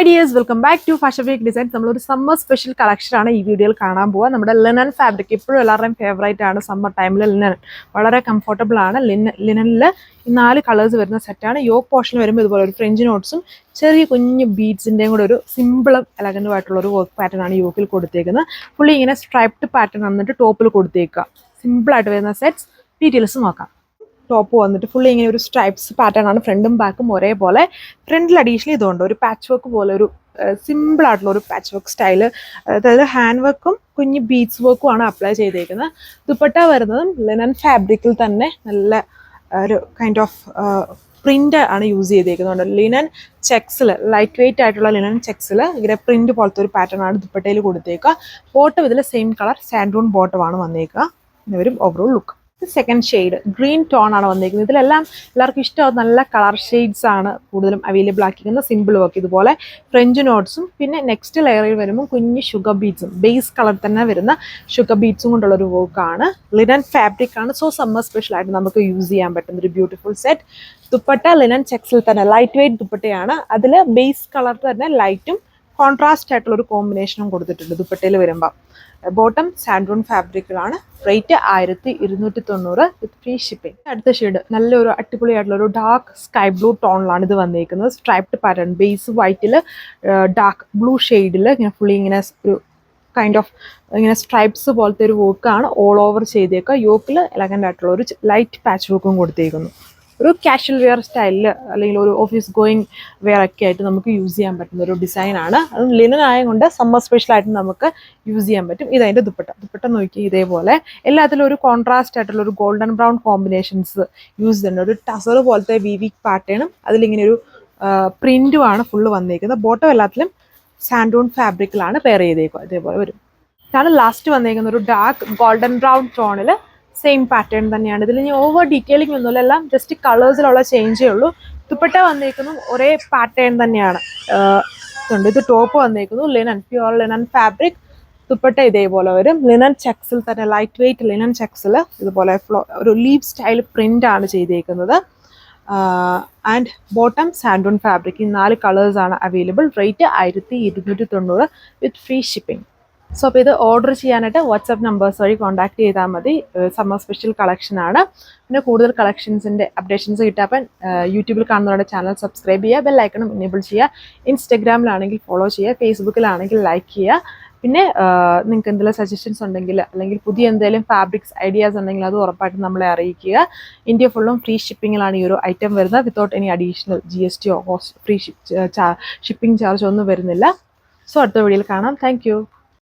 Hi dears, welcome back to Fashion Week Designs. We have a summer special collection in this video. We have linen fabric. It's a favorite in summer time. Linen. Very comfortable. Linen is 4 colors. Yoke portion is French notes. Cherry beads in a simple elegant work pattern. Yoke fully in a striped pattern on the top. Simple sets. Details. Top വന്നിട്ട് fully ഇങ്ങനെ ഒരു stripes pattern ആണ് ഫ്രണ്ടും ബാക്കും ഒരേപോലെ ഫ്രണ്ടിൽ additionally ഇതുണ്ട് ഒരു പാച്ച് വർക്ക് പോലെ ഒരു സിമ്പിൾ ആയിട്ടുള്ള ഒരു പാച്ച് വർക്ക് സ്റ്റൈൽ അതായത് ഹാൻഡ് വർക്കും കുഞ്ഞ് ബീഡ്സ് വർക്കും ആണ് അപ്ലൈ ചെയ്തേക്കുന്നത് ദുപ്പട്ട വരുന്നതും ലിനൻ ഫാബ്രിക്കിൽ തന്നെ നല്ല ഒരു കൈൻഡ് ഓഫ് പ്രിന്റ് ആണ് യൂസ് ചെയ്തേക്കുന്നത് ലിനൻ ചെക്സിൽ ലൈറ്റ് വെയിറ്റ് ആയിട്ടുള്ള ലിനൻ ചെക്സിൽ ഇങ്ങനെ പ്രിന്റ് പോലത്തെ ഒരു പാറ്റേൺ ആണ് ദുപ്പട്ടയിൽ കൊടുത്തേക്കുക ബോട്ടം ഇതിൽ സെയിം കളർ സാൻഡൂൺ ബോട്ടം ആണ് വന്നേക്കുക ഇവരും overall look second shade green tone ആണ് വന്നിരിക്കുന്നത് ഇതിലെല്ലാം എല്ലാവർക്കും ഇഷ്ടമാവും നല്ല കളർ ഷെയ്ഡ്സ് ആണ് കൂടുതലും അവൈലബിൾ ആക്കിയിരിക്കുന്നത് സിമ്പിൾ വർക്ക് ഇതുപോലെ ഫ്രഞ്ച് നോട്ട്സും പിന്നെ നെക്സ്റ്റ് ലെയറിൽ വരുമ്പോൾ കുഞ്ഞ് ഷുഗർ ബീഡ്സും ബേസ് കളർ തന്നെ വരുന്ന ഷുഗർ ബീഡ്സും കൊണ്ടുള്ളൊരു വർക്കാണ് ലിനൻ ഫാബ്രിക് ആണ് സോ സമ്മർ സ്പെഷ്യൽ ആയിട്ട് നമുക്ക് യൂസ് ചെയ്യാൻ പറ്റുന്ന ഒരു ബ്യൂട്ടിഫുൾ സെറ്റ് ദുപ്പട്ട ലിനൻ ചെക്സിൽ തന്നെ ലൈറ്റ് വെയിറ്റ് ദുപ്പട്ടയാണ് അതിൽ ബേസ് കളർ തന്നെ ലൈറ്റും കോൺട്രാസ്റ്റ് ആയിട്ടുള്ള ഒരു കോമ്പിനേഷനും കൊടുത്തിട്ടുണ്ട് ദുപ്പട്ടയിൽ വരുമ്പോൾ ബോട്ടം സാൻഡൂൺ ഫാബ്രിക്കിലാണ് റേറ്റ് 1290 വിത്ത് ഫ്രീ ഷിപ്പിംഗ് അടുത്ത ഷെയ്ഡ് നല്ലൊരു അടിപൊളിയായിട്ടുള്ള ഒരു ഡാർക്ക് സ്കൈ ബ്ലൂ ടോണിലാണ് ഇത് വന്നിരിക്കുന്നത് സ്ട്രൈപ്ഡ് പാറ്റേൺ ബേസ് വൈറ്റിൽ ഡാർക്ക് ബ്ലൂ ഷെയ്ഡിൽ ഇങ്ങനെ ഫുള്ളി ഇങ്ങനെ ഒരു കൈൻഡ് ഓഫ് ഇങ്ങനെ സ്ട്രൈപ്സ് പോലത്തെ ഒരു വർക്കാണ് ഓൾ ഓവർ ചെയ്തേക്കുക യോക്കിൽ എലഗൻ്റ് ആയിട്ടുള്ള ഒരു ലൈറ്റ് പാച്ച് വർക്കും കൊടുത്തേക്കുന്നു ഒരു കാഷ്വൽ വെയർ സ്റ്റൈലിൽ അല്ലെങ്കിൽ ഒരു ഓഫീസ് ഗോയിങ് വെയർ ഒക്കെ ആയിട്ട് നമുക്ക് യൂസ് ചെയ്യാൻ പറ്റുന്ന ഒരു ഡിസൈനാണ് അത് ലിനൻ ആയതുകൊണ്ട് സമ്മർ സ്പെഷ്യലായിട്ട് നമുക്ക് യൂസ് ചെയ്യാൻ പറ്റും ഇതതിൻ്റെ ദുപ്പട്ട നോക്കി ഇതേപോലെ എല്ലാത്തിലും ഒരു കോൺട്രാസ്റ്റ് ആയിട്ടുള്ള ഒരു ഗോൾഡൻ ബ്രൗൺ കോമ്പിനേഷൻസ് യൂസ് ചെയ്യുന്നുണ്ട് ഒരു ടസർ പോലത്തെ വിവിക് പാറ്റേണും അതിലിങ്ങനെ ഒരു പ്രിൻറ്റുമാണ് ഫുള്ള് വന്നേക്കുന്നത് ബോട്ടം എല്ലാത്തിലും സാൻഡൂൺ ഫാബ്രിക്കിലാണ് പെയർ ചെയ്തേക്കുക ഇതേപോലെ വരും ഇതാണ് ലാസ്റ്റ് വന്നേക്കുന്ന ഒരു ഡാർക്ക് ഗോൾഡൻ ബ്രൗൺ ടോണിൽ സെയിം പാറ്റേൺ തന്നെയാണ് ഇതിൽ ഇനി ഓവർ ഡീറ്റെയിലിംഗ് ഒന്നുമില്ല എല്ലാം ജസ്റ്റ് കളേഴ്സിലുള്ള ചേഞ്ചേ ഉള്ളൂ ദുപ്പട്ട വന്നേക്കുന്നു ഒരേ പാറ്റേൺ തന്നെയാണ് ഇത് ടോപ്പ് വന്നേക്കുന്നു linen pure linen fabric dupatta ഇതേപോലെ വരും ലിനൻ ചെക്സിൽ തന്നെ ലൈറ്റ് വെയിറ്റ് ലിനൻ ചെക്സിൽ ഇതുപോലെ ഒരു ലീവ് സ്റ്റൈൽ പ്രിന്റ് ആണ് ചെയ്തേക്കുന്നത് ആൻഡ് ബോട്ടം സാൻഡൂൺ ഫാബ്രിക് ഈ 4 കളേഴ്സാണ് available rate 1290 with free shipping so അപ്പോൾ ഇത് ഓർഡർ ചെയ്യാനായിട്ട് വാട്സാപ്പ് നമ്പേഴ്സ് വഴി കോൺടാക്ട് ചെയ്താൽ മതി സമ്മർ സ്പെഷ്യൽ കളക്ഷനാണ് പിന്നെ കൂടുതൽ കളക്ഷൻസിൻ്റെ അപ്ഡേഷൻസ് കിട്ടാൻ യൂട്യൂബിൽ കാണുന്നവരുടെ ചാനൽ സബ്സ്ക്രൈബ് ചെയ്യുക ബെൽ ഐക്കണും എനേബിൾ ചെയ്യുക ഇൻസ്റ്റഗ്രാമിലാണെങ്കിൽ ഫോളോ ചെയ്യുക ഫേസ്ബുക്കിലാണെങ്കിൽ ലൈക്ക് ചെയ്യുക പിന്നെ നിങ്ങൾക്ക് എന്തെങ്കിലും സജഷൻസ് ഉണ്ടെങ്കിൽ അല്ലെങ്കിൽ പുതിയ എന്തെങ്കിലും ഫാബ്രിക്സ് ഐഡിയാസ് ഉണ്ടെങ്കിൽ അത് ഉറപ്പായിട്ടും നമ്മളെ അറിയിക്കുക ഇന്ത്യ ഫുള്ളും ഫ്രീ ഷിപ്പിങ്ങിലാണ് ഈ ഒരു ഐറ്റം വരുന്നത് without any additional GST free shipping charge ഒന്നും വരുന്നില്ല സോ അടുത്ത വീഡിയോയിൽ കാണാം താങ്ക്